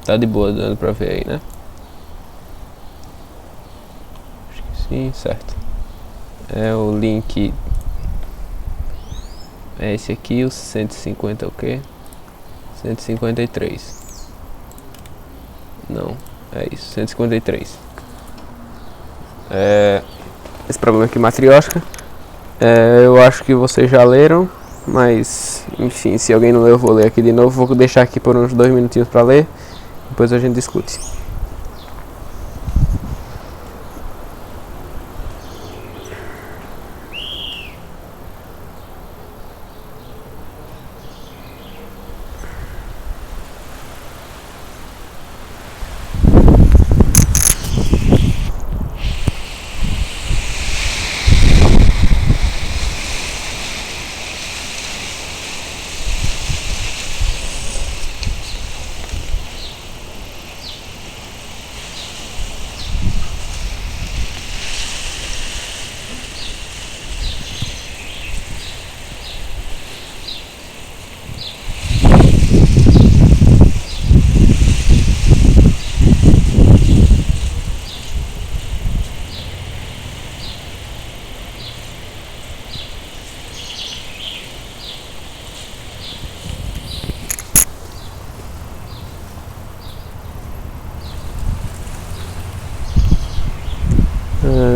Tá de boa, dando pra ver aí, né? Acho que sim, certo. É o link. É esse aqui, o 150 o quê? 153. Não, é isso, 153. Esse problema aqui, matriótica. Eu acho que vocês já leram, mas enfim, se alguém não leu, eu vou ler aqui de novo. Vou deixar aqui por uns 2 minutinhos para ler, depois a gente discute.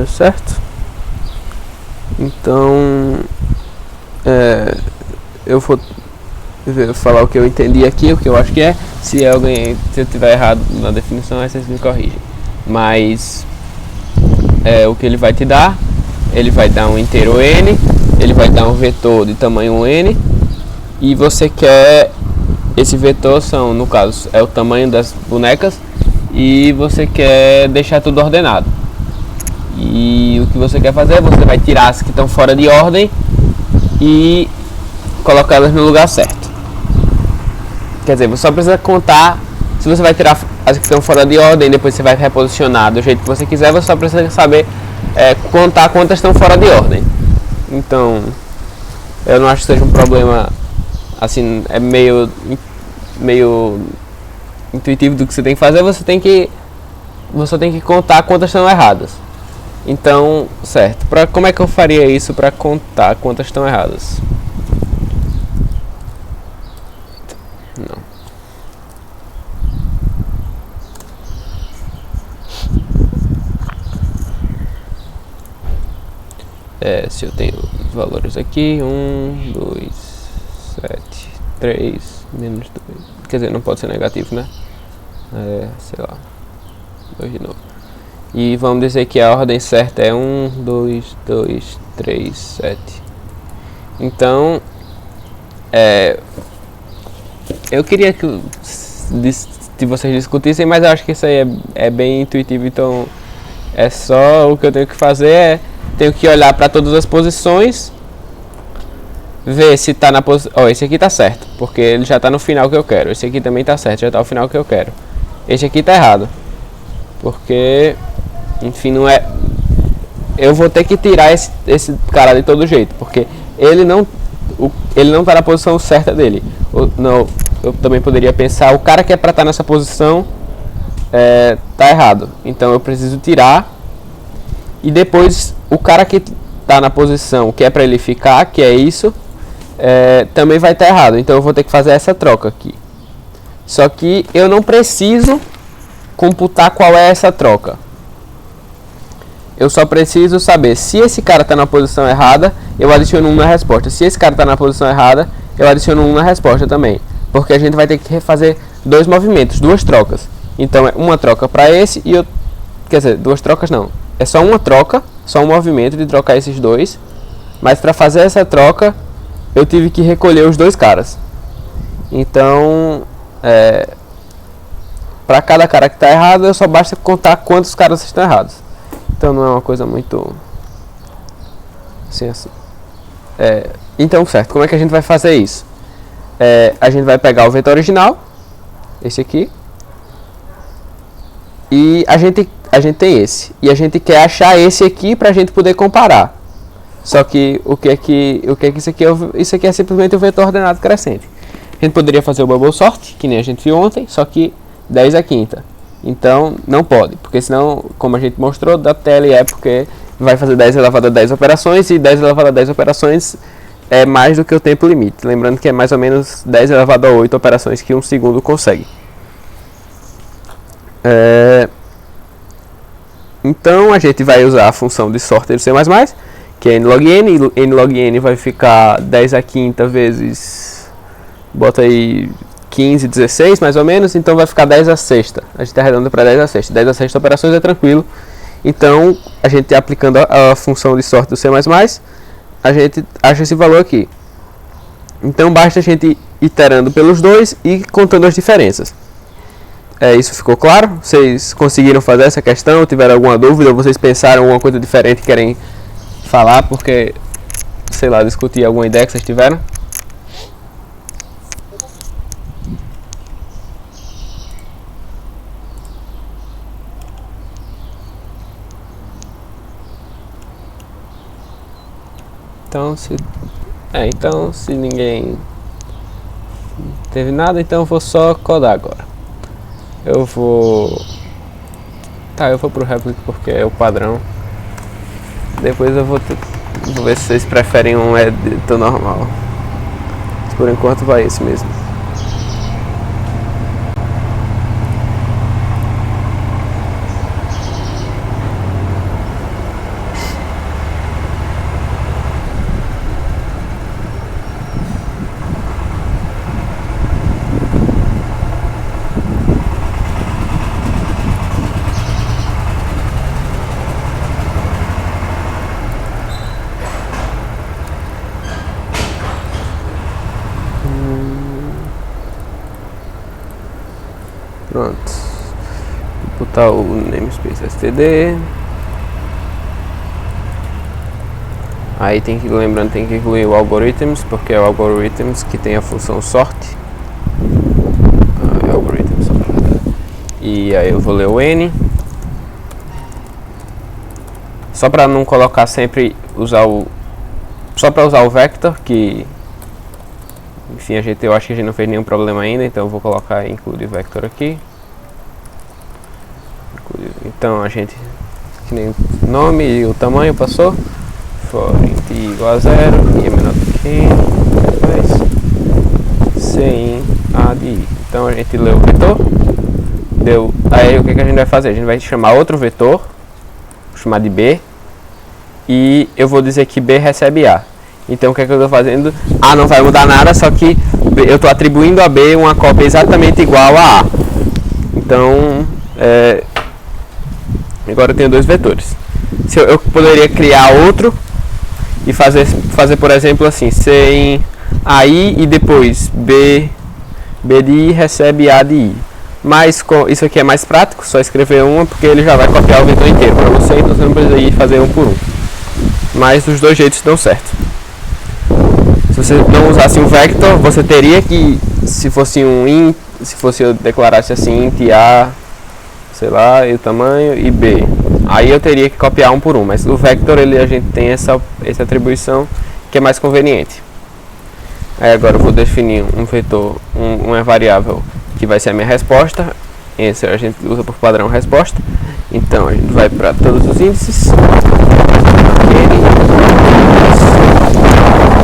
Certo? Então, eu vou falar o que eu entendi aqui, o que eu acho que é. Se eu tiver errado na definição, aí vocês me corrigem. Mas o que ele vai te dar? Ele vai dar um inteiro n, ele vai dar um vetor de tamanho n, e você quer, esse vetor são, no caso, é o tamanho das bonecas, e você quer deixar tudo ordenado. E o que você quer fazer, você vai tirar as que estão fora de ordem e colocar elas no lugar certo. Quer dizer, você só precisa contar. Se você vai tirar as que estão fora de ordem, depois você vai reposicionar do jeito que você quiser, você só precisa saber contar quantas estão fora de ordem. Então, eu não acho que seja um problema, assim, é meio intuitivo do que você tem que fazer. Você tem que contar quantas estão erradas. Então, certo. Como é que eu faria isso para contar quantas estão erradas? Não. Se eu tenho os valores aqui, 1, 2, 7, 3, menos 2. Quer dizer, não pode ser negativo, né? Sei lá. 2 de novo. E vamos dizer que a ordem certa é 1, 2, 2, 3, 7. Então, eu queria que vocês discutissem, mas eu acho que isso aí é bem intuitivo. Então, é só o que eu tenho que fazer tenho que olhar para todas as posições, ver se está na posição. Esse aqui está certo, porque ele já está no final que eu quero. Esse aqui também está certo, já está no final que eu quero. Esse aqui está errado, porque, enfim, não é. Eu vou ter que tirar esse cara de todo jeito, porque ele não está na posição certa dele. Eu também poderia pensar, o cara que é para estar nessa posição tá errado. Então eu preciso tirar. E depois o cara que está na posição que é para ele ficar, que é isso, também vai estar errado. Então eu vou ter que fazer essa troca aqui. Só que eu não preciso computar qual é essa troca. Eu só preciso saber se esse cara está na posição errada, eu adiciono 1 na resposta. Se esse cara está na posição errada, eu adiciono 1 na resposta também. Porque a gente vai ter que fazer 2 movimentos, 2 trocas. Então é uma troca para esse e outra. Quer dizer, 2 trocas não. É só uma troca, só um movimento de trocar esses dois. Mas para fazer essa troca, eu tive que recolher os 2 caras. Então, para cada cara que está errado, eu só basta contar quantos caras estão errados. Então não é uma coisa muito assim. Então, certo, como é que a gente vai fazer isso? A gente vai pegar o vetor original, esse aqui, e a gente tem esse, e a gente quer achar esse aqui para a gente poder comparar. Só que o que é que isso aqui é? Isso aqui é simplesmente o vetor ordenado crescente. A gente poderia fazer o bubble sort, que nem a gente viu ontem, só que 10 à quinta. Então, não pode, porque senão, como a gente mostrou, da tela é porque vai fazer 10 elevado a 10 operações, e 10 elevado a 10 operações é mais do que o tempo limite. Lembrando que é mais ou menos 10 elevado a 8 operações que um segundo consegue. Então, a gente vai usar a função de sorter do C++, que é nlog n, e nlog n vai ficar 10 à quinta vezes, bota aí 15, 16 mais ou menos, então vai ficar 10 à sexta. A gente arredonda para 10 à sexta. 10 à sexta operações é tranquilo. Então, a gente aplicando a função de sorte do C++, a gente acha esse valor aqui. Então, basta a gente ir iterando pelos dois e contando as diferenças. Isso ficou claro? Vocês conseguiram fazer essa questão? Tiveram alguma dúvida? Ou vocês pensaram alguma coisa diferente e querem falar porque, sei lá, discutir alguma ideia que vocês tiveram? Então se ninguém teve nada, então eu vou só codar agora. Eu vou pro Replic porque é o padrão. Depois eu vou ver se vocês preferem um editor normal. Mas por enquanto vai esse mesmo. Pronto. Vou botar o namespace std. Aí lembrando, tem que incluir o algorithms, porque é o algorithms que tem a função sort. Algorithms sort. E aí eu vou ler o n. Só para não colocar sempre só para usar o vector, que enfim, eu acho que a gente não fez nenhum problema ainda, então eu vou colocar include vector aqui. Então a gente, que nem o nome e o tamanho passou, for int igual a 0 e é menor do que sem a de i. Então a gente leu o vetor, aí o que a gente vai fazer? A gente vai chamar outro vetor, vou chamar de b, e eu vou dizer que b recebe a. Então o que eu estou fazendo? A não vai mudar nada, só que eu estou atribuindo a B uma cópia exatamente igual a A. Então, agora eu tenho dois vetores. Eu poderia criar outro e fazer por exemplo assim, C em AI e depois B de I recebe A de I. Mas isso aqui é mais prático, só escrever uma, porque ele já vai copiar o vetor inteiro para você, então você não precisa ir fazer um por um. Mas os dois jeitos dão certo. Se você não usasse um vector, você teria que, se fosse eu declarasse assim, int a, sei lá, e o tamanho, e b, aí eu teria que copiar um por um, mas o vector a gente tem essa atribuição que é mais conveniente. Aí agora eu vou definir um vetor, uma variável que vai ser a minha resposta. Esse a gente usa por padrão resposta. Então a gente vai para todos os índices.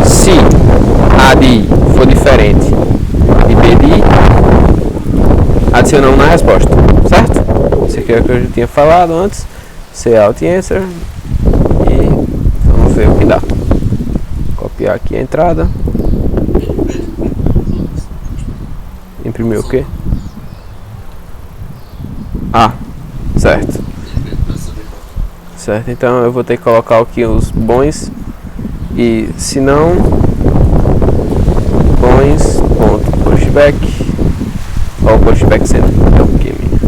Se a de i for diferente de b de i, adicionamos na resposta, certo? Isso aqui é o que eu já tinha falado antes. Cout answer e vamos ver o que dá. Copiar aqui a entrada. Imprimir o quê? Certo. Certo, então eu vou ter que colocar aqui os bons. E se não, bons.pushback, ou pushback sendo,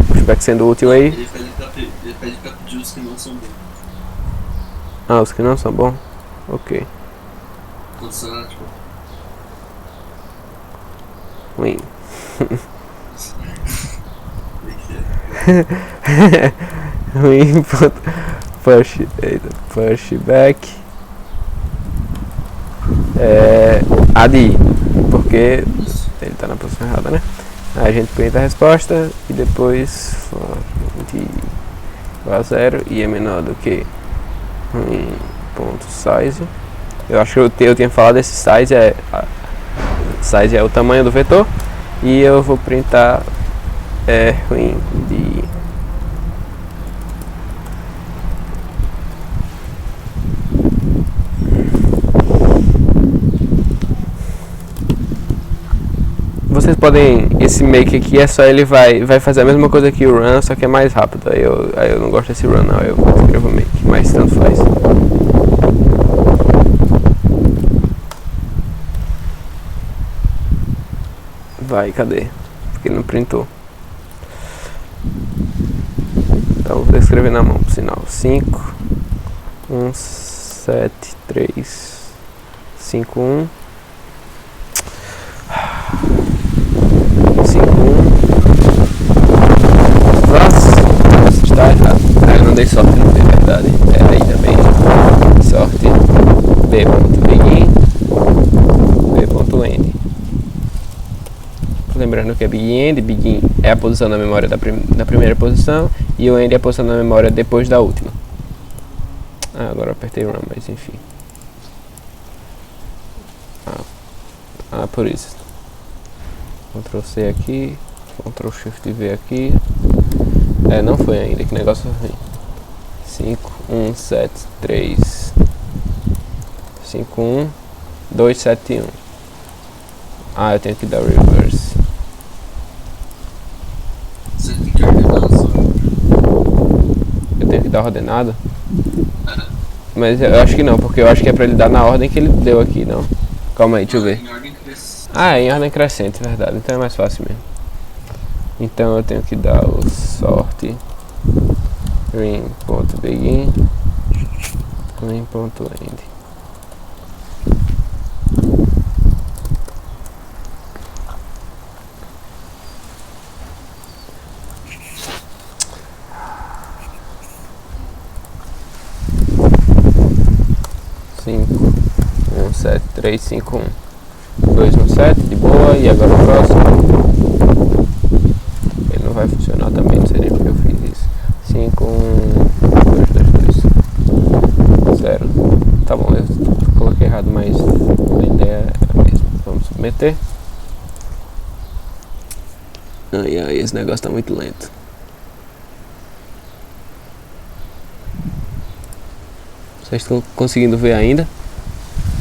pushback sendo útil aí. Ele pede pra pedir os que não são bons. Os que não são bons? Ok. Condicionar, tipo. Ruim. Ruim. Pushback. A de i, porque Ele tá na posição errada, né? Aí a gente printa a resposta e depois for de igual a 0 e é menor do que ponto size. Eu acho que eu tinha falado esse size size é o tamanho do vetor e eu vou printar ruim de vocês podem, esse make aqui é só ele vai fazer a mesma coisa que o run, só que é mais rápido. Aí eu não gosto desse run não, eu escrevo make, mas tanto faz. Vai, cadê? Porque não printou. Então vou escrever na mão, por sinal. 5 1 7 3 5 1 5 1 Nossa, está errado. Ah, eu não dei sorte não, é verdade. Aí também. Sorte. B.begin B.end. Lembrando que é begin é a posição na memória da primeira posição e o end é a posição na memória depois da última. Agora eu apertei run, mas enfim. Por isso. Ctrl C aqui, Ctrl Shift V aqui. Não foi ainda, que negócio ruim. 5 1 7 3 5 1 2 7 1. Eu tenho que dar reverse. Você tem que ordenar só. Eu tenho que dar ordenado? Mas eu acho que não, porque eu acho que é pra ele dar na ordem que ele deu aqui, não? Calma aí, deixa eu ver. Em ordem crescente. Em ordem crescente, verdade. Então é mais fácil mesmo. Então eu tenho que dar o sorte ring.begin ring.end. Cinco 1 7 3 5 1 2 1 7 de boa. E agora o próximo ele não vai funcionar também, não sei nem porque eu fiz isso. 5 1 2 2 2 0. Tá bom, eu coloquei errado, mas a ideia é a mesma. Vamos submeter. Esse negócio tá muito lento. Vocês estão conseguindo ver ainda?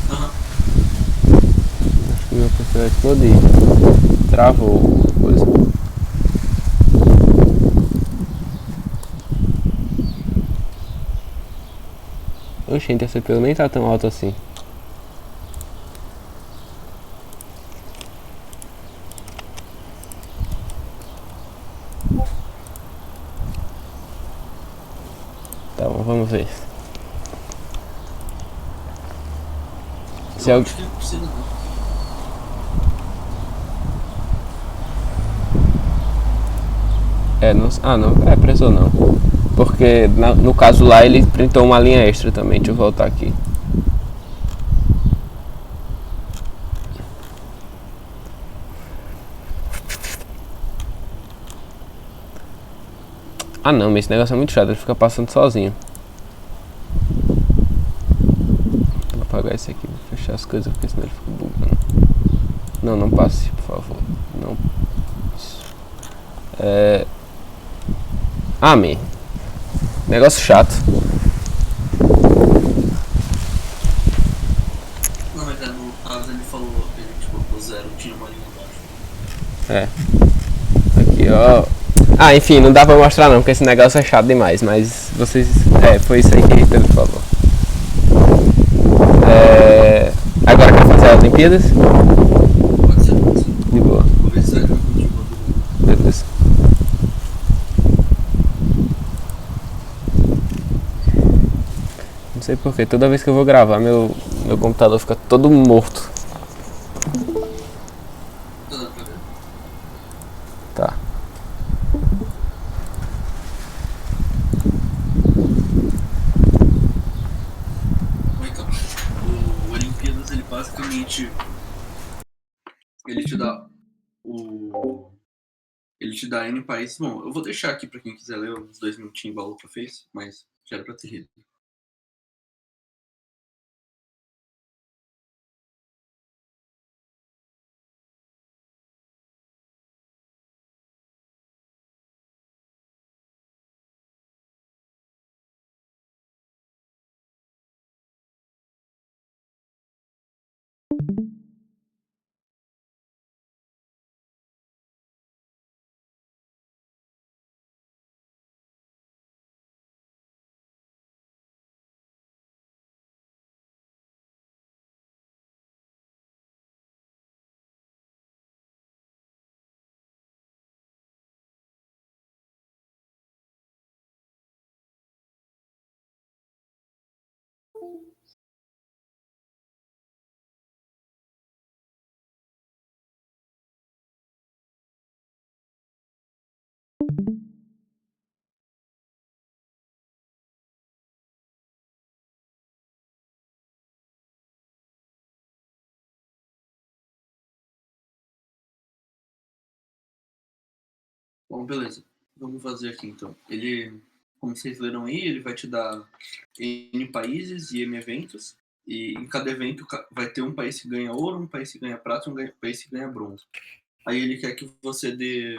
Aham. Acho que meu PC vai explodir. Travou a coisa. Oxente, a CPU nem tá tão alta assim. Tá bom, vamos ver. Se Eu acho que não precisa não. não precisou não. Porque no caso lá ele printou uma linha extra também. Deixa eu voltar aqui. Não, mas esse negócio é muito chato, ele fica passando sozinho. Vou apagar esse aqui, vou fechar as coisas porque senão ele fica bugando. Não passe, por favor. Não. Isso. Man. Negócio chato. Não, mas no caso ele falou que a gente colocou 0, tinha uma linha abaixo. Aqui, ó. Enfim, não dá pra mostrar não, porque esse negócio é chato demais, mas vocês... foi isso aí que ele falou. Agora quer fazer as Olimpíadas? Pode ser. De boa. Vou ver se vai continuar. Beleza. Não sei porquê, toda vez que eu vou gravar, meu computador fica todo morto. Tá dando pra ver? Tá. O Olimpíadas ele basicamente ele te dá te dá N países. Bom, eu vou deixar aqui pra quem quiser ler uns 2 minutinhos igual o Luca fez, mas já era pra ter lido. Bom, beleza. Vamos fazer aqui então. Ele, como vocês leram aí, ele vai te dar N países e N eventos. E em cada evento vai ter um país que ganha ouro, um país que ganha prata e um país que ganha bronze. Aí ele quer que você dê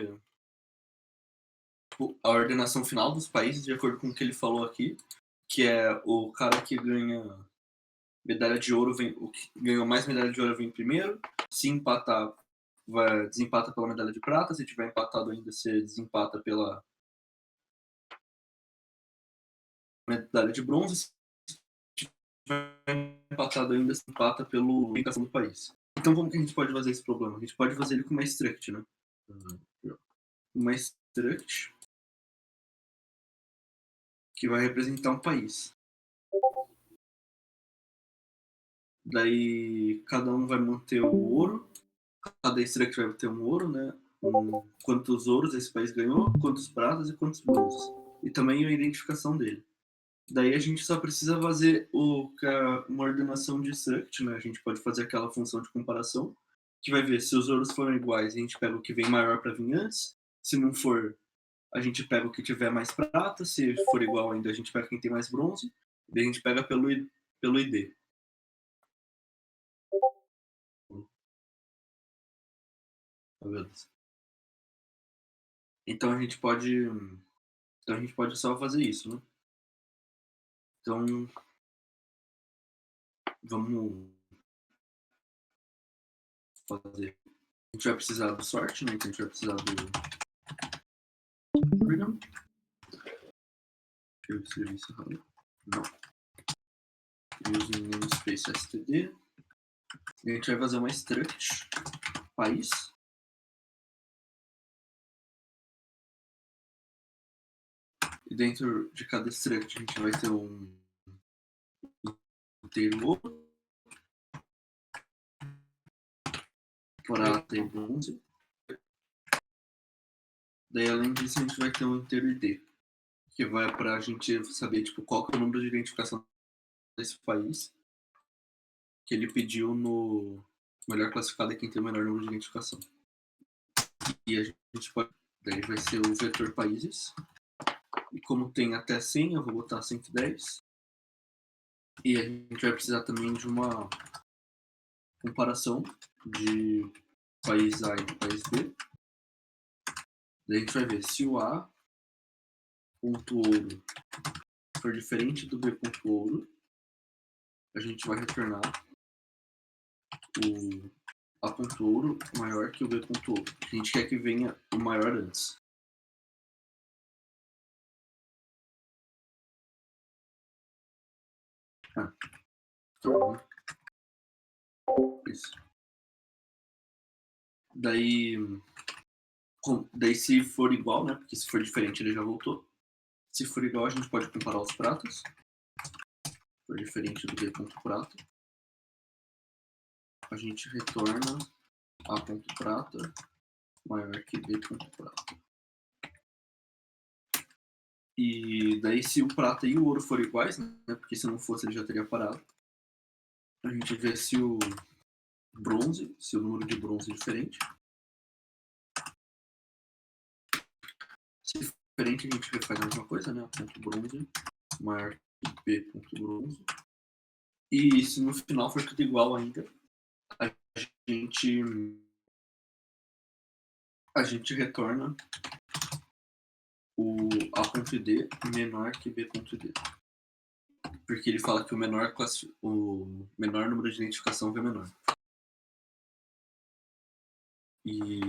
tipo, a ordenação final dos países de acordo com o que ele falou aqui, que é o cara que ganha medalha de ouro, o que ganhou mais medalha de ouro vem primeiro. Se empatar, desempata pela medalha de prata. Se tiver empatado ainda, você desempata pela medalha de bronze. Se tiver empatado ainda, se empata pelo indicação do país. Então como que a gente pode fazer esse problema? A gente pode fazer ele com uma struct, né? Uma struct que vai representar um país. Daí cada um vai manter o ouro. Cada struct vai ter um ouro, né? Quantos ouros esse país ganhou, quantos pratas e quantos bronzes. E também a identificação dele. Daí a gente só precisa fazer uma ordenação de struct, né? A gente pode fazer aquela função de comparação, que vai ver se os ouros forem iguais, a gente pega o que vem maior para vir antes. Se não for, a gente pega o que tiver mais prata. Se for igual ainda, a gente pega quem tem mais bronze. Daí a gente pega pelo ID. Beleza. Então a gente pode só fazer isso, né? Então vamos fazer. A gente vai precisar do sort, né? Então a gente vai precisar do freedom. Deixa eu escrever isso errado. Não. Using namespace std. E a gente vai fazer uma struct país. E dentro de cada struct a gente vai ter um inteiro prata e bronze. Daí além disso a gente vai ter um inteiro ID, que vai para a gente saber tipo, qual que é o número de identificação desse país que ele pediu no melhor classificado é quem tem o menor número de identificação. E a gente pode. Daí vai ser o vetor países. E como tem até 100, eu vou botar 110. E a gente vai precisar também de uma comparação de país A e país B. Daí a gente vai ver se o A ponto ouro for diferente do B ponto ouro, a gente vai retornar o A ponto ouro maior que o B ponto ouro. A gente quer que venha o maior antes. Então, isso. Daí se for igual, né? Porque se for diferente ele já voltou. Se for igual, a gente pode comparar os pratos. Se for diferente do B ponto prata, a gente retorna A ponto prata maior que B ponto prata. E daí se o prata e o ouro forem iguais, né? Porque se não fosse ele já teria parado. A gente vê se o bronze, se o número de bronze é diferente. Se for diferente, a gente refaz a mesma coisa, né? Ponto bronze maior que B ponto bronze. E se no final for tudo igual ainda, a gente retorna o A ponto D menor que B ponto D. Porque ele fala que o menor número de identificação é menor. E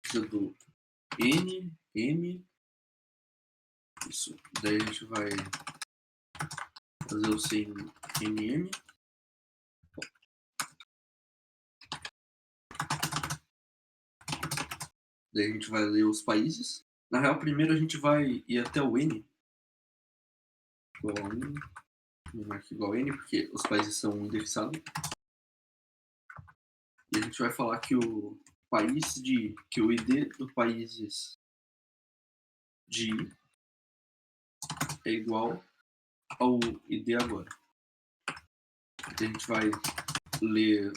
precisa do N, M. Isso. Daí a gente vai fazer o sem NM. Daí a gente vai ler os países. Na real, primeiro a gente vai ir até o N. Igual a N. Menor que igual a N, porque os países são indexados. E a gente vai falar que o ID do países de I é igual ao ID agora. Então a gente vai ler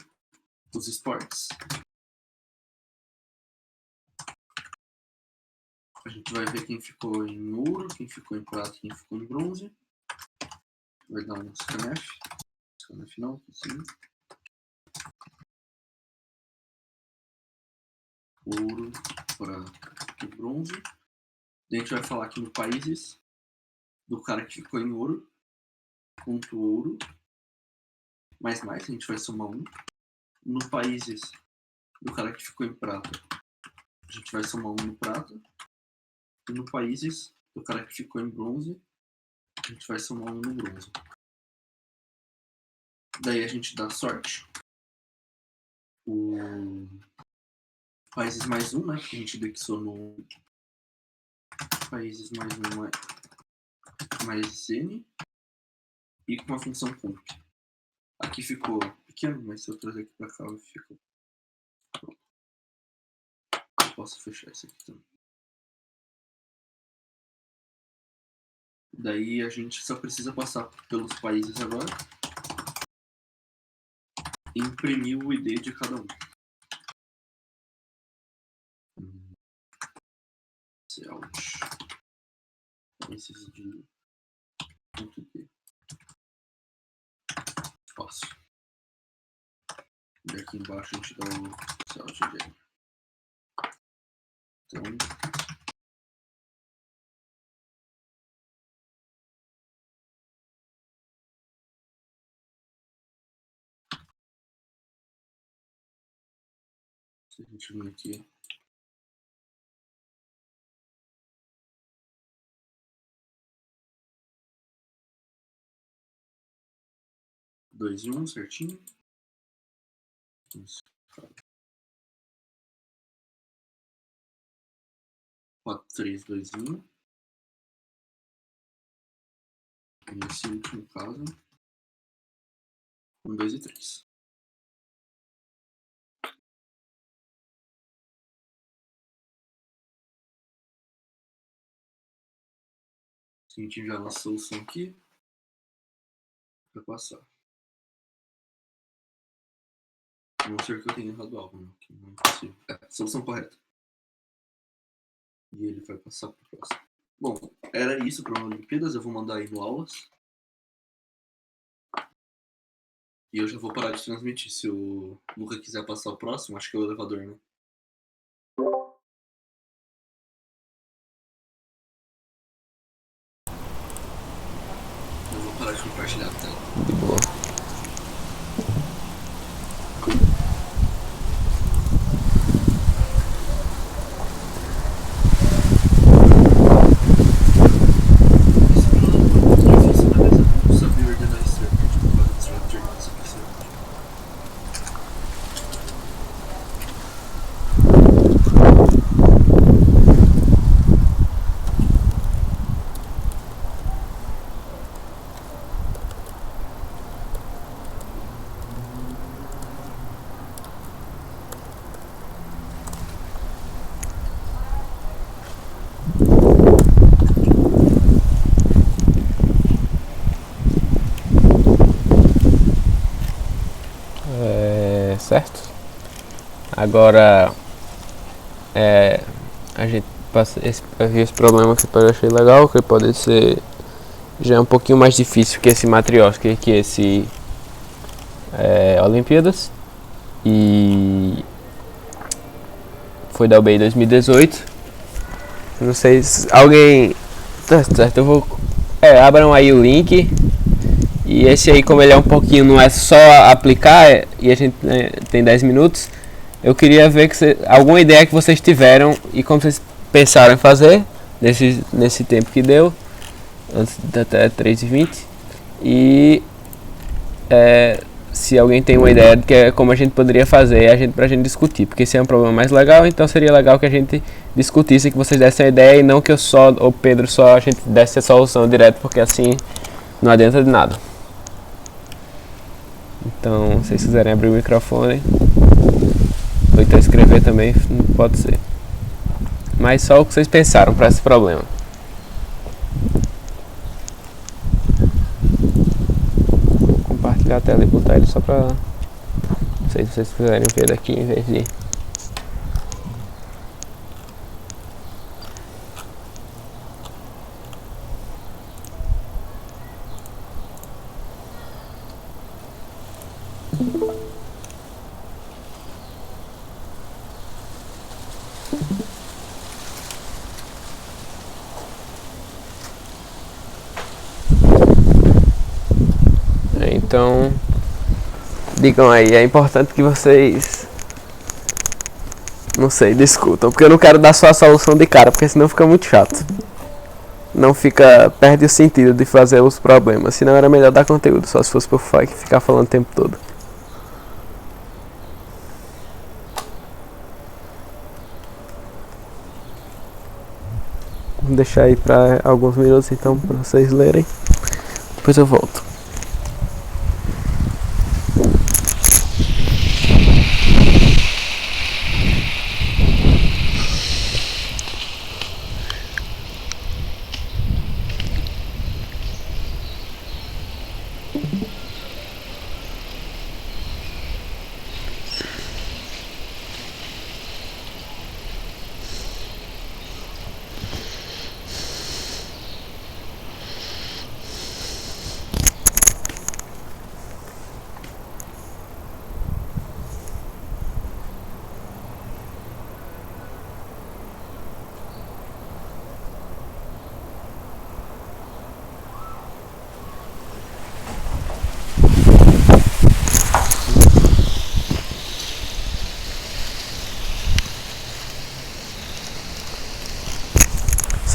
os esportes. A gente vai ver quem ficou em ouro, quem ficou em prata, quem ficou em bronze. Vai dar um scanf. Scanf não, assim. Ouro, prata e bronze. A gente vai falar aqui no países do cara que ficou em ouro, ponto ouro, mais, a gente vai somar 1. No países do cara que ficou em prata, a gente vai somar 1 no prata. E no países do cara que ficou em bronze, a gente vai somar 1 no bronze. Daí a gente dá sorte. O países mais 1, né? Que a gente indexou no países mais 1 mais N. E com a função comp. Aqui ficou pequeno, mas se eu trazer aqui para cá, fica. Eu posso fechar isso aqui também. Daí a gente só precisa passar pelos países agora e imprimir o ID de cada um. Esses de ponto D. Fácil. E aqui embaixo a gente dá o celt de. Então. Se a gente vir aqui. Dois e 1, certinho. Isso. 4, 3, 2 e 1. Nesse último caso. 1, 2 e 3. A gente já na solução aqui. Para passar. A não ser que eu tenha errado algo, né? Que não é possível. Solução correta. E ele vai passar para o próximo. Bom, era isso para Olimpíadas. Eu vou mandar aí no aulas. E eu já vou parar de transmitir. Se o Luca quiser passar o próximo, acho que é o elevador, né? Eu vou parar de compartilhar a tela. De boa. Agora, a gente passa esse problema que eu achei legal, que pode ser já é um pouquinho mais difícil que esse Matryoshka, que esse Olimpíadas. E foi da UBI 2018. Não sei se alguém... Tá certo, eu vou... abram aí o link. E esse aí, como ele é um pouquinho, não é só aplicar, e a gente tem 10 minutos, eu queria ver alguma ideia que vocês tiveram e como vocês pensaram em fazer nesse tempo que deu, antes de até 3h20. E se alguém tem uma ideia de como a gente poderia fazer, pra gente discutir, porque esse é um problema mais legal, então seria legal que a gente discutisse, que vocês dessem a ideia e não que o Pedro a gente desse a solução direto, porque assim não adianta de nada. Então, se vocês quiserem abrir o microfone ou então escrever também, pode ser. Mas só o que vocês pensaram para esse problema. Vou compartilhar a tela e botar ele só para... Não sei se vocês quiserem ver daqui em vez de... Então, digam aí, é importante que vocês, não sei, discutam, porque eu não quero dar só a solução de cara, porque senão fica muito chato. Não perde o sentido de fazer os problemas, senão era melhor dar conteúdo, só se fosse por ficar falando o tempo todo. Vou deixar aí para alguns minutos então para vocês lerem, depois eu volto.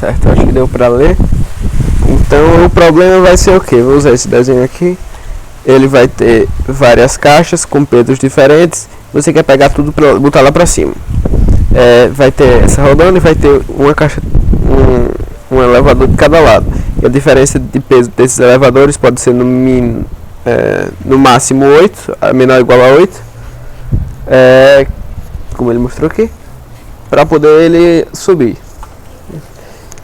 Certo, acho que deu pra ler. Então o problema vai ser o que? Vou usar esse desenho aqui. Ele vai ter várias caixas com pesos diferentes. Você quer pegar tudo pra botar lá pra cima. Vai ter essa rodando e vai ter uma caixa, um elevador de cada lado. E a diferença de peso desses elevadores pode ser no máximo 8, a menor ou igual a 8. Como ele mostrou aqui. Para poder ele subir.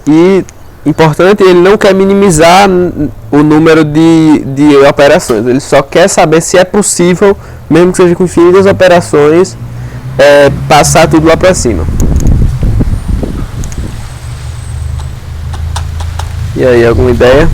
E importante, ele não quer minimizar o número de operações, ele só quer saber se é possível, mesmo que seja com infinitas operações, passar tudo lá para cima. E aí, alguma ideia?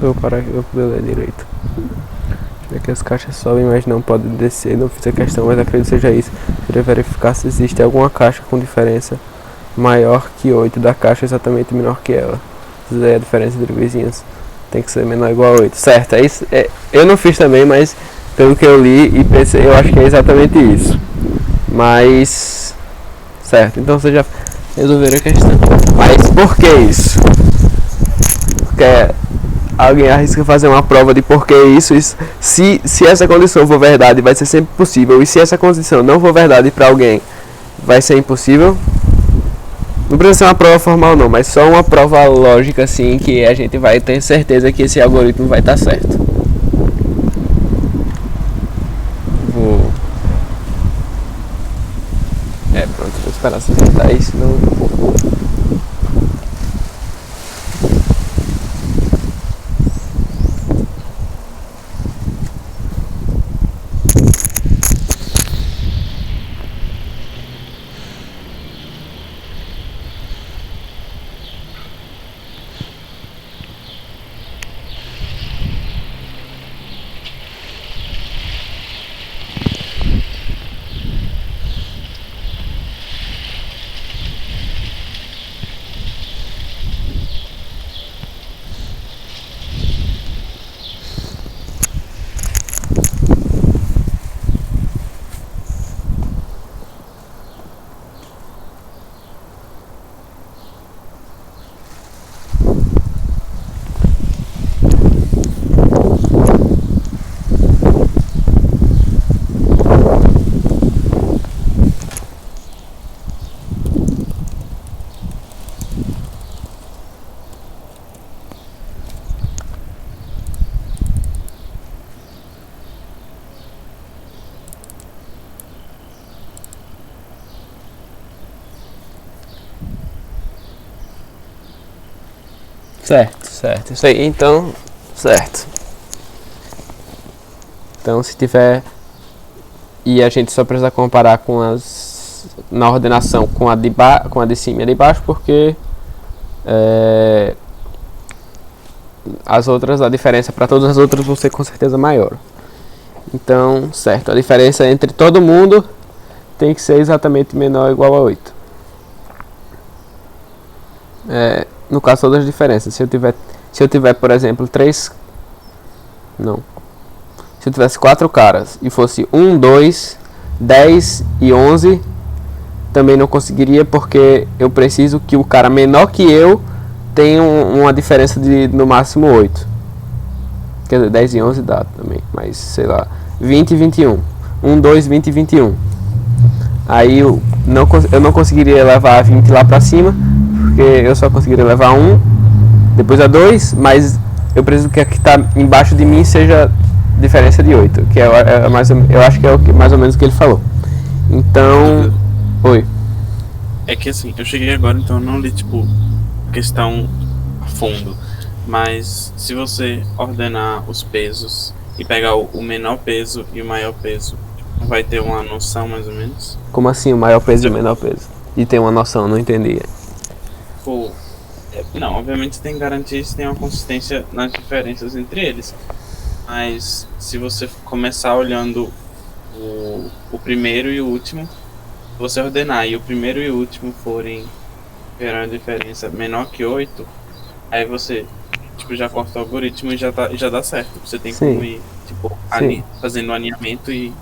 eu parar aqui pra poder ler direito. Já que as caixas sobem, mas não podem descer. Não fiz a questão, mas acredito que seja isso. Queria verificar se existe alguma caixa com diferença maior que 8 da caixa exatamente menor que ela. Se é a diferença entre vizinhas. Tem que ser menor ou igual a 8. Certo, é isso. Eu não fiz também, mas pelo que eu li e pensei, eu acho que é exatamente isso. Mas... certo, então vocês já resolveram a questão. Mas por que isso? Porque alguém arrisca fazer uma prova de por que isso. Se essa condição for verdade, vai ser sempre possível. E se essa condição não for verdade para alguém, vai ser impossível. Não precisa ser uma prova formal não, mas só uma prova lógica assim, que a gente vai ter certeza que esse algoritmo vai estar certo. Pronto, vou esperar você tentar isso, não. Certo, isso aí, então, certo. Então, se tiver, e a gente só precisa comparar com as, na ordenação, com a de cima e a de baixo, porque as outras, a diferença para todas as outras vão ser com certeza maior. Então, certo, a diferença entre todo mundo tem que ser exatamente menor ou igual a 8. No caso, todas as diferenças. Se eu tiver, por exemplo, se eu tivesse 4 caras e fosse 1, 2, 10 e 11, também não conseguiria, porque eu preciso que o cara menor que eu tenha uma diferença de no máximo 8. Quer dizer, 10 e 11 dá também, mas sei lá, 20 e 21. 1, 2, 20 e 21. Aí eu não conseguiria levar a 20 lá pra cima, porque eu só conseguiria levar 1, depois a 2, mas eu preciso que a que está embaixo de mim seja diferença de 8, que eu acho que é mais ou menos o que ele falou. Então, oi. É que assim, eu cheguei agora, então eu não li tipo questão a fundo, mas se você ordenar os pesos e pegar o menor peso e o maior peso, vai ter uma noção mais ou menos? Como assim o maior peso e o menor peso? E tem uma noção, não entendi. Pô, não, obviamente tem que garantir se tem uma consistência nas diferenças entre eles. Mas se você começar olhando o primeiro e o último, você ordenar e o primeiro e o último forem ter uma diferença menor que 8, aí você tipo, já corta o algoritmo e já dá certo. Você tem como ir tipo, fazendo o alinhamento e,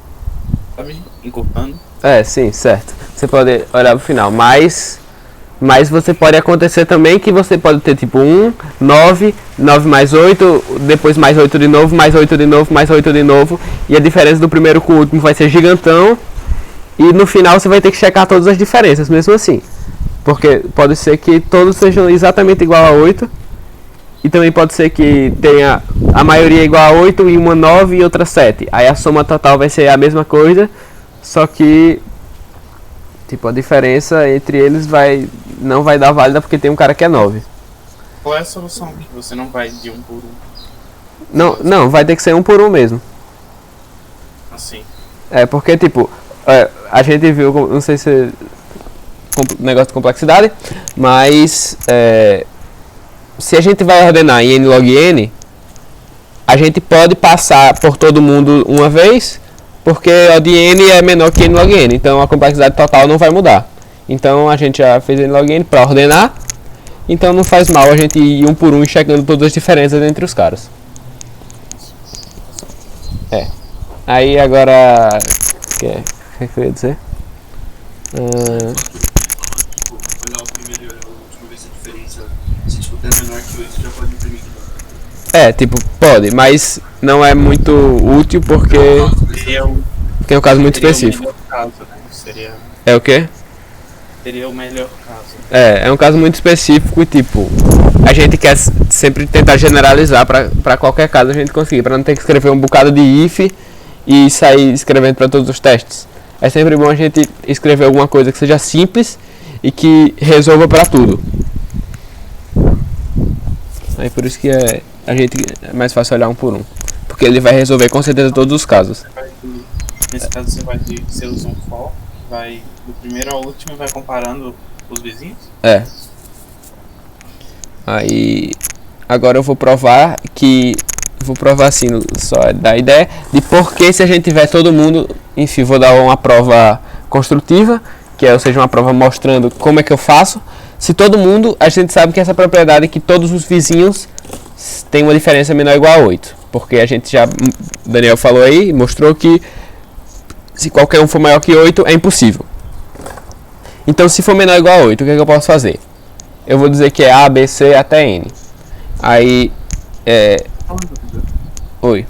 sabe, encurtando. Sim, certo. Você pode olhar pro final, mas você pode acontecer também que você pode ter tipo 1, 9, 9 mais 8, depois mais 8 de novo, mais 8 de novo, mais 8 de novo, e a diferença do primeiro com o último vai ser gigantão, e no final você vai ter que checar todas as diferenças, mesmo assim. Porque pode ser que todos sejam exatamente igual a 8, e também pode ser que tenha a maioria igual a 8 e uma 9 e outra 7. Aí a soma total vai ser a mesma coisa, só que tipo, a diferença entre eles não vai dar válida porque tem um cara que é 9. Qual é a solução que você não vai de 1 por 1? Não, vai ter que ser 1 por 1 mesmo. Assim. Porque tipo, a gente viu, não sei se negócio de complexidade, mas se a gente vai ordenar em n log n, a gente pode passar por todo mundo uma vez, porque o de n é menor que n log n, então a complexidade total não vai mudar. Então a gente já fez n log n para ordenar, então não faz mal a gente ir um por um e checando todas as diferenças entre os caras. Aí agora, o que eu ia dizer? Olhar o primeiro e olhar o último, ver se a diferença, se tipo, der menor que 8, já pode imprimir de novo. Tipo, pode, mas não é muito útil porque é um caso muito específico. O melhor caso, né? Seria É o quê? o melhor caso. É um caso muito específico e tipo, a gente quer sempre tentar generalizar para qualquer caso a gente conseguir, para não ter que escrever um bocado de if e sair escrevendo para todos os testes. É sempre bom a gente escrever alguma coisa que seja simples e que resolva para tudo. Aí por isso que é mais fácil olhar um por um, porque ele vai resolver com certeza todos os casos. Nesse caso você usa um for, vai do primeiro ao último e vai comparando os vizinhos? Aí agora eu vou provar assim, só da ideia de por que se a gente tiver todo mundo, enfim, vou dar uma prova construtiva, ou seja, uma prova mostrando como é que eu faço. Se todo mundo, a gente sabe que essa propriedade é que todos os vizinhos têm uma diferença menor ou igual a 8, porque a gente já, Daniel falou aí, mostrou que se qualquer um for maior que 8 é impossível. Então se for menor ou igual a 8, o que é que eu posso fazer? Eu vou dizer que é A, B, C até N. Aí Oi.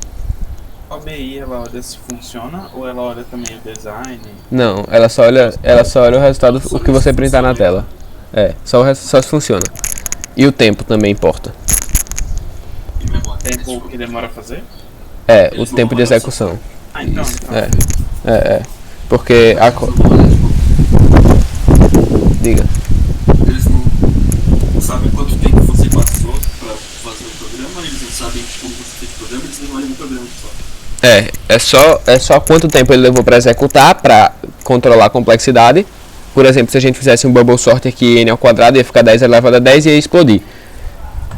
A BI ela olha se funciona ou ela olha também o design? Não, ela só olha o resultado, o que você printar na tela. Só se funciona. E o tempo também importa. O tempo que demora a fazer? O tempo de execução. Então. Porque diga. Eles não sabem quanto tempo você passou pra fazer o programa, eles não sabem como você fez o programa, eles não olham o programa só. É só quanto tempo ele levou para executar, para controlar a complexidade. Por exemplo, se a gente fizesse um bubble sort aqui n ao quadrado, ia ficar 10 elevado a 10 e ia explodir.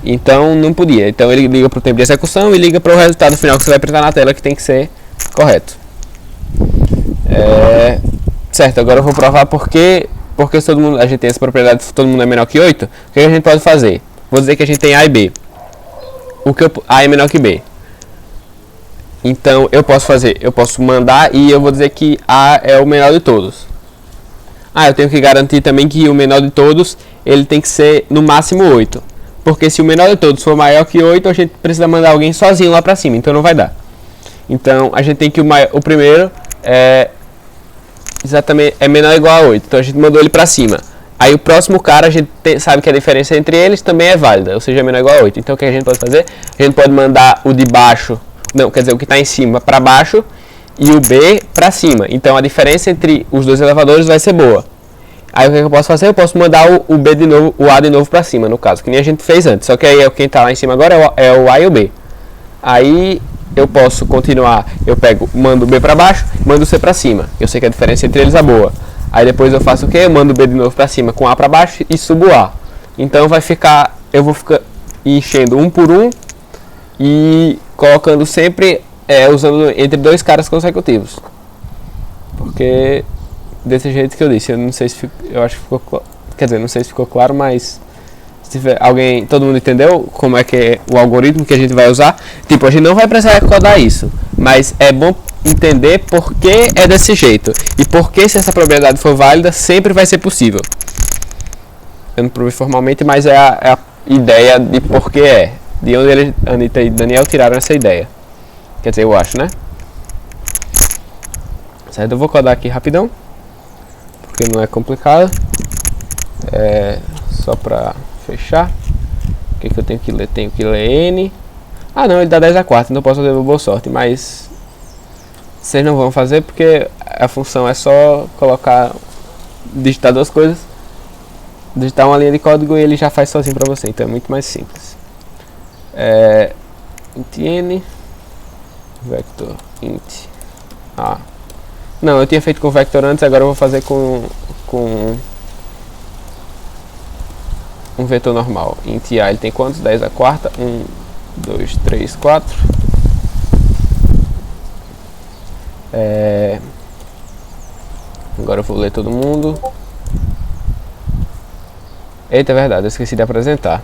Então não podia. Então ele liga para o tempo de execução e liga para o resultado final que você vai printar na tela, que tem que ser correto. Certo, agora eu vou provar porque todo mundo, a gente tem essa propriedade, todo mundo é menor que 8. O que a gente pode fazer? Vou dizer que a gente tem A e B. A é menor que B. Então eu posso mandar e eu vou dizer que A é o menor de todos. Eu tenho que garantir também que o menor de todos, ele tem que ser no máximo 8. Porque se o menor de todos for maior que 8, a gente precisa mandar alguém sozinho lá pra cima, então não vai dar. Então a gente tem que o primeiro exatamente é menor ou igual a 8, então a gente mandou ele pra cima. Aí o próximo cara, a gente sabe que a diferença entre eles também é válida, ou seja, é menor ou igual a 8. Então o que a gente pode fazer? A gente pode mandar o de baixo, não, quer dizer, o que está em cima para baixo e o B para cima. Então a diferença entre os dois elevadores vai ser boa. Aí o que eu posso fazer? Eu posso mandar o B de novo, o A de novo para cima, no caso, que nem a gente fez antes. Só que aí quem está lá em cima agora é o A e o B. Aí eu posso continuar, mando o B para baixo, mando o C para cima. Eu sei que a diferença entre eles é boa. Aí depois eu faço o quê? Eu mando o B de novo para cima com A para baixo e subo o A. Então eu vou ficar enchendo um por um e colocando sempre, usando entre dois caras consecutivos. Porque desse jeito que eu disse, eu não sei se eu acho que ficou claro, quer dizer, não sei se ficou claro, mas se tiver todo mundo entendeu como é que é o algoritmo que a gente vai usar? Tipo, a gente não vai precisar codar isso, mas é bom entender por que é desse jeito e por que, se essa propriedade for válida, sempre vai ser possível. Eu não provei formalmente, mas é a ideia de por que de onde Anitta e Daniel tiraram essa ideia. Quer dizer, eu acho, né? Certo, eu vou codar aqui rapidão, porque não é complicado. Só pra fechar. O que eu tenho que ler? Tenho que ler N. Não, ele dá 10 a 4, então eu posso fazer boa sorte, mas vocês não vão fazer porque a função é só digitar duas coisas, digitar uma linha de código e ele já faz sozinho pra você, então é muito mais simples. Int N vector int A. Não, eu tinha feito com vector antes, agora eu vou fazer com um vetor normal. Int A, ele tem quantos? 10 a quarta. 1, 2, 3, 4. Agora eu vou ler todo mundo. Eita, é verdade, eu esqueci de apresentar.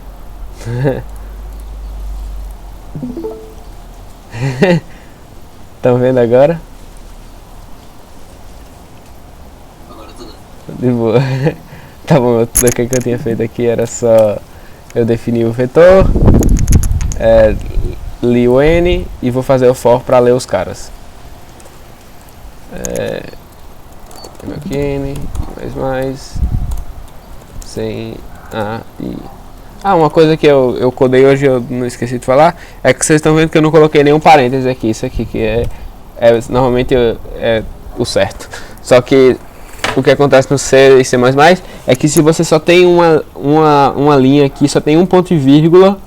Estão vendo agora? Agora tudo. De boa. Tá bom, tudo que eu tinha feito aqui era só eu definir o vetor, li o N e vou fazer o for para ler os caras. Aqui N, mais, sem A e... uma coisa que eu codei hoje, eu não esqueci de falar, é que vocês estão vendo que eu não coloquei nenhum parêntese aqui, isso aqui que normalmente é o certo. Só que o que acontece no C e C++ é que se você só tem uma linha aqui, só tem um ponto e vírgula,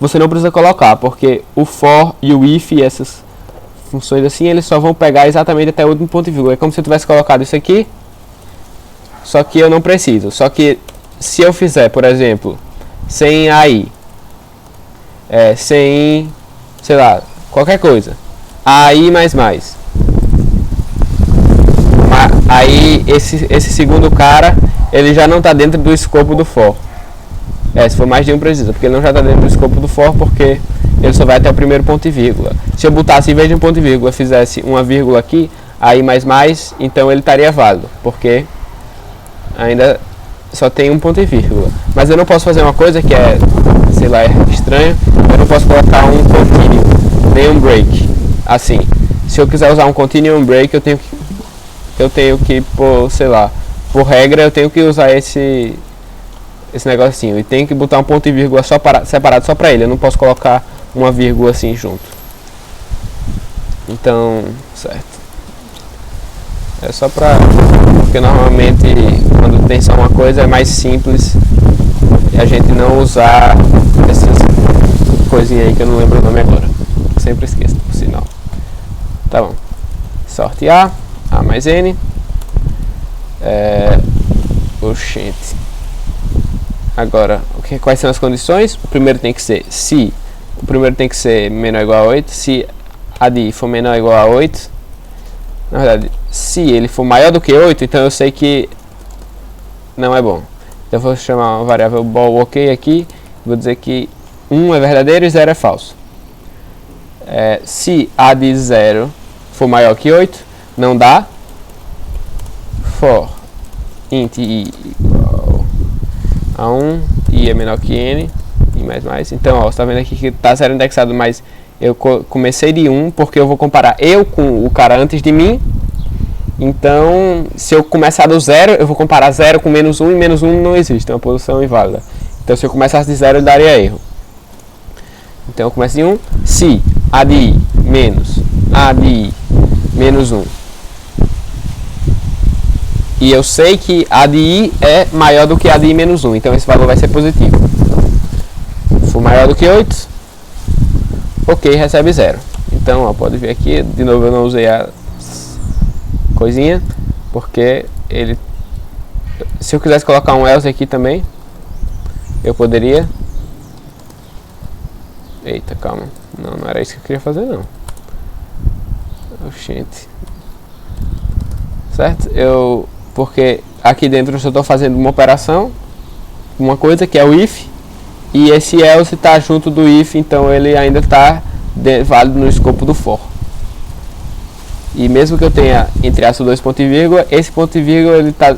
você não precisa colocar, porque o for e o if e essas funções assim, eles só vão pegar exatamente até o último ponto e vírgula. É como se eu tivesse colocado isso aqui, só que eu não preciso. Só que se eu fizer, por exemplo, sem AI, sem, sei lá, qualquer coisa, AI++, aí esse segundo cara, ele já não está dentro do escopo do for. Se for mais de um precisa, porque ele não já está dentro do escopo do for, porque ele só vai até o primeiro ponto e vírgula. Se eu botasse, em vez de um ponto e vírgula, fizesse uma vírgula aqui, aí mais, então ele estaria válido, porque ainda só tem um ponto e vírgula. Mas eu não posso fazer uma coisa que é, sei lá, é estranho. Eu não posso colocar um continuum, nem um break. Assim, se eu quiser usar um continuum e um break, eu tenho que, por, sei lá, por regra, eu tenho que usar esse negocinho. E tenho que botar um ponto e vírgula separado só pra ele. Eu não posso colocar uma vírgula assim junto. Então, certo. É só pra... Porque normalmente, quando tem só uma coisa, é mais simples a gente não usar essas coisinhas aí que eu não lembro o nome agora. Sempre esqueço, por sinal. Tá bom. Sorte A mais N. Oxente. Agora, quais são as condições? O primeiro tem que ser se o primeiro tem que ser menor ou igual a 8. Se a de I for menor ou igual a 8, na verdade, se ele for maior do que 8, então eu sei que não é bom. Então eu vou chamar uma variável ball ok aqui, vou dizer que 1 é verdadeiro e 0 é falso. Se a de 0 for maior que 8, não dá. For int i igual a 1, i é menor que n, e mais. Então, ó, você está vendo aqui que está 0 indexado, mas eu comecei de 1 porque eu vou comparar eu com o cara antes de mim. Então, se eu começar do 0, eu vou comparar 0 com menos 1, e menos 1 não existe, é uma posição inválida. Então, se eu começasse de 0, eu daria erro. Então, eu começo de 1. Se a de i menos a de i menos 1, e eu sei que a de i é maior do que a de i menos 1, então esse valor vai ser positivo. Se for maior do que 8, ok, recebe 0. Então, ó, pode ver aqui, de novo eu não usei a coisinha, porque ele... Se eu quisesse colocar um else aqui também, eu poderia... Eita, calma. Não era isso que eu queria fazer, não. Oxente. Certo? Porque aqui dentro eu só estou fazendo uma operação, uma coisa que é o if, e esse else está junto do if, então ele ainda está válido no escopo do for. E mesmo que eu tenha, entre aspas, 2 pontos e vírgula, esse ponto e vírgula ele está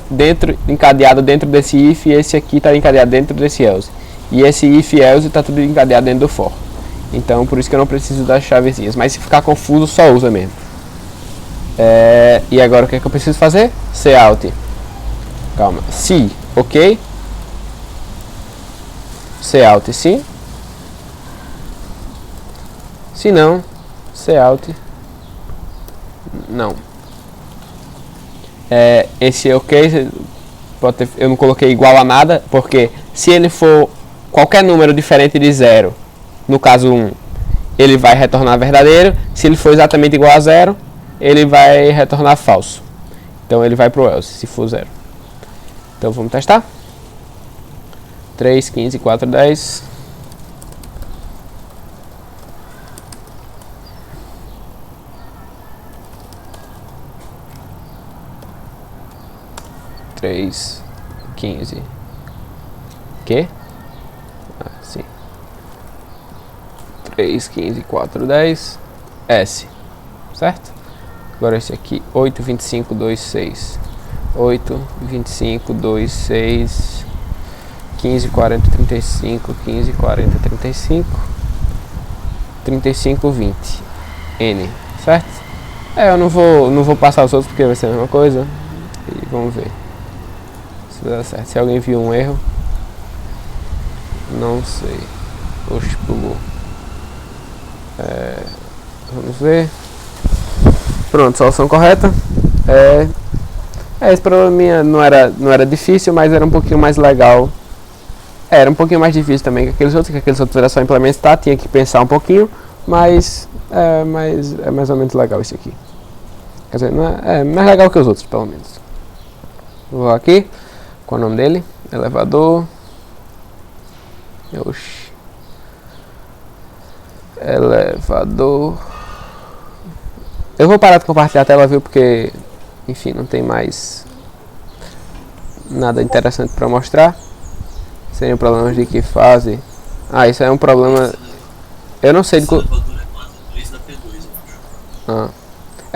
encadeado dentro desse if, e esse aqui está encadeado dentro desse else. E esse if e else está tudo encadeado dentro do for. Então por isso que eu não preciso das chavezinhas, mas se ficar confuso só usa mesmo. E agora o que é que eu preciso fazer? Cout. Calma. Se, ok. Cout sim. Se não, cout não. Esse ok, eu não coloquei igual a nada, porque se ele for qualquer número diferente de 0, no caso 1, ele vai retornar verdadeiro. Se ele for exatamente igual a 0, ele vai retornar falso. Então ele vai pro else, se for 0. Então vamos testar. 3, 15, 4, 10. 3, 15. Que? Ah, sim. 3, 15, 4, 10. S. Certo? Agora esse aqui. 8, 25, 2, 6. 8, 25, 2, 6. 15, 40, 35. 15, 40, 35. 35, 20. N. Certo? Eu não vou passar os outros porque vai ser a mesma coisa. E vamos ver se vai dar certo. Se alguém viu um erro, não sei. Oxe, bugou. Vamos ver. Pronto, solução correta. Esse probleminha não era difícil, mas era um pouquinho mais legal. Era um pouquinho mais difícil também que aqueles outros era só implementar, tinha que pensar um pouquinho, mas é mais ou menos legal esse aqui. Quer dizer, não é mais legal que os outros, pelo menos. Vou aqui, qual é o nome dele? Elevador. Oxi. Elevador. Eu vou parar de compartilhar a tela, viu? Porque, enfim, não tem mais nada interessante para mostrar. Seriam problemas de que fase? Ah, isso é um problema. Eu não sei de qual.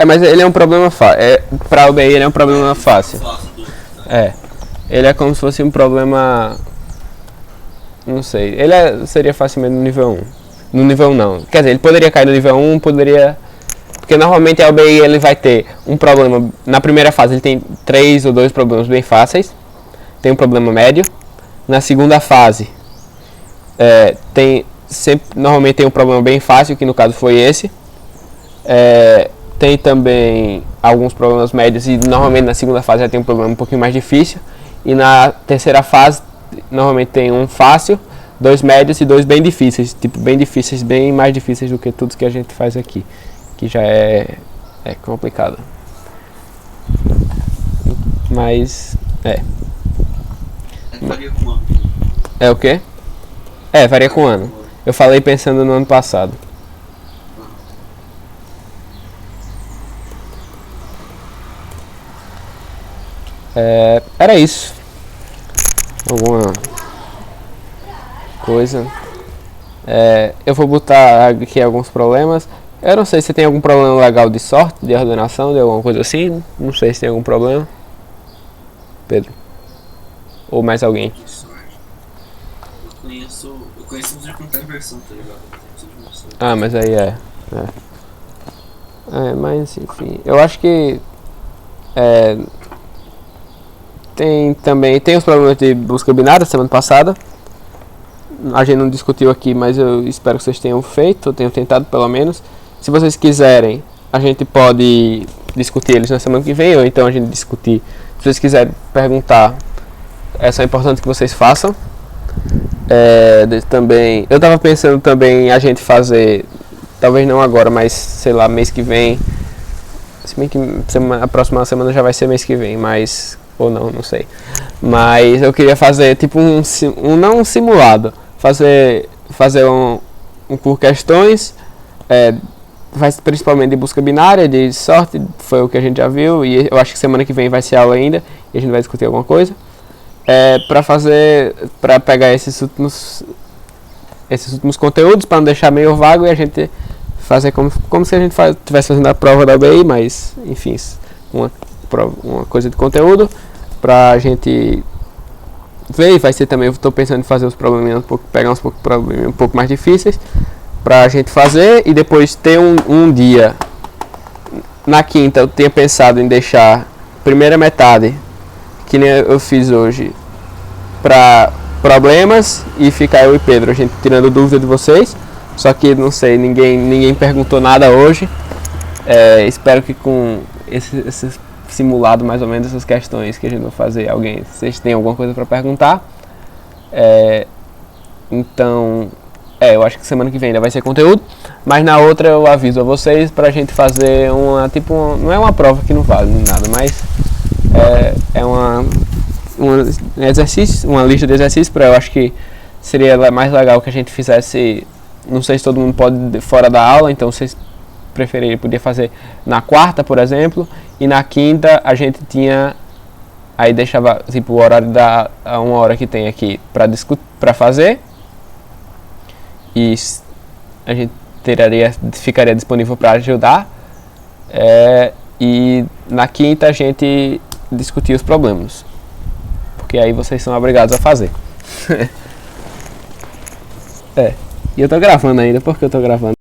Mas ele é um problema fácil. Para o BI ele é um problema fácil. Ele é como se fosse um problema. Não sei. Seria facilmente no nível 1. No nível 1 não. Quer dizer, ele poderia cair no nível 1, poderia. Porque normalmente a OBI ele vai ter um problema. Na primeira fase ele tem 3 ou 2 problemas bem fáceis. Tem um problema médio. Na segunda fase normalmente tem um problema bem fácil, que no caso foi esse. Tem também alguns problemas médios e normalmente na segunda fase já tem um problema um pouquinho mais difícil. E na terceira fase normalmente tem um fácil, 2 médios e 2 bem difíceis. Tipo, bem difíceis, bem mais difíceis do que tudo que a gente faz aqui. Que já é complicado. Mas, Varia com ano. É o quê? Varia com ano. Eu falei pensando no ano passado. Era isso. Alguma coisa. Eu vou botar aqui alguns problemas. Eu não sei se tem algum problema legal de sorte, de ordenação, de alguma coisa assim. Não sei se tem algum problema. Pedro. Ou mais alguém. Eu conheço de contar inversão, tá ligado? Ah, mas aí mas enfim. Eu acho que tem os problemas de busca binária semana passada. A gente não discutiu aqui, mas eu espero que vocês tenham feito, ou tenham tentado pelo menos. Se vocês quiserem, a gente pode discutir eles na semana que vem, ou então a gente discutir. Se vocês quiserem perguntar, é só importante que vocês façam. Também, eu tava pensando também a gente fazer, talvez não agora, mas sei lá, mês que vem. Se bem que a próxima semana já vai ser mês que vem, mas ou não sei. Mas eu queria fazer tipo não um simulado, fazer um por questões, principalmente de busca binária, de sorte, foi o que a gente já viu, e eu acho que semana que vem vai ser aula ainda, e a gente vai discutir alguma coisa. Para pegar esses últimos conteúdos, para não deixar meio vago, e a gente fazer como se a gente estivesse fazendo a prova da UBI, mas enfim, uma coisa de conteúdo para a gente ver. E vai ser também, eu estou pensando em fazer os probleminhas pegar uns probleminhas um pouco mais difíceis para a gente fazer, e depois ter um dia na quinta. Eu tinha pensado em deixar a primeira metade, que nem eu fiz hoje, para problemas, e ficar eu e Pedro, a gente tirando dúvida de vocês. Só que não sei, ninguém perguntou nada hoje. Espero que com esse simulado, mais ou menos, essas questões que a gente vai fazer, vocês têm alguma coisa para perguntar. Então, eu acho que semana que vem ainda vai ser conteúdo, mas na outra eu aviso a vocês pra gente fazer não é uma prova que não vale nada, mas uma lista de exercícios. Eu acho que seria mais legal que a gente fizesse. Não sei se todo mundo pode fora da aula, então vocês preferirem, podia fazer na quarta, por exemplo, e na quinta a gente tinha Aí deixava, tipo, o horário da uma hora que tem aqui pra fazer. E a gente ficaria disponível para ajudar. E na quinta a gente discutia os problemas. Porque aí vocês são obrigados a fazer. E eu tô gravando ainda, porque eu tô gravando.